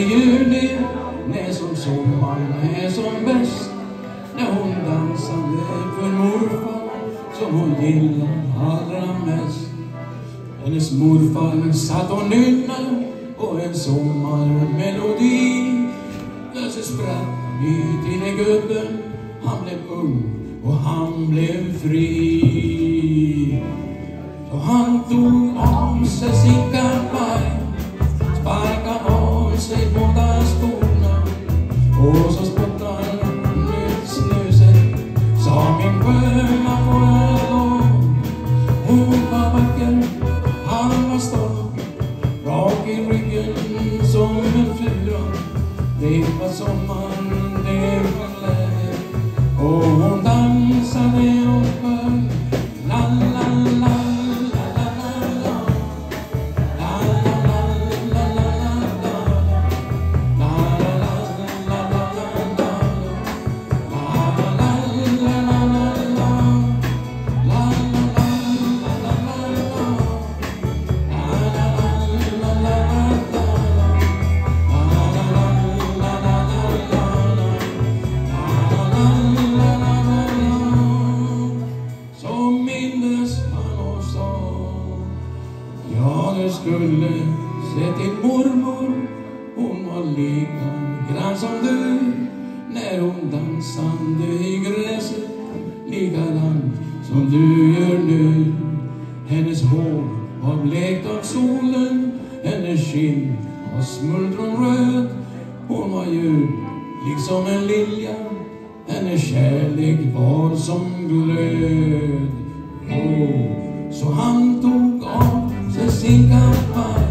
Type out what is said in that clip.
Juli, när som sommaren är som bäst, när hon dansade för morfar som hon gillade allra mest. Hennes morfar satt och nynnade på en sommarmelodi. Plötsligt spratt mitt inne gubben, han blev ung och han blev fri. Så han tog av sig sin kavaj, sparkade av sig båda skorna, och så spottade han ut snuset. Sa min sköna får hon var vacker, han var stolt, rak i ryggen som en fura. Det var sommaren, det var glädje, och hon dansade och sjöng la la la. Jag skulle se till mormor, hon var lika grann som du, när hon dansade i gräset, likadant som du gör nu. Hennes hår var blekt av solen, hennes kind var smuldronröd. Hon var ju liksom en lilja, hennes kärlek var som glöd. Så han tog av sig sin kavaj,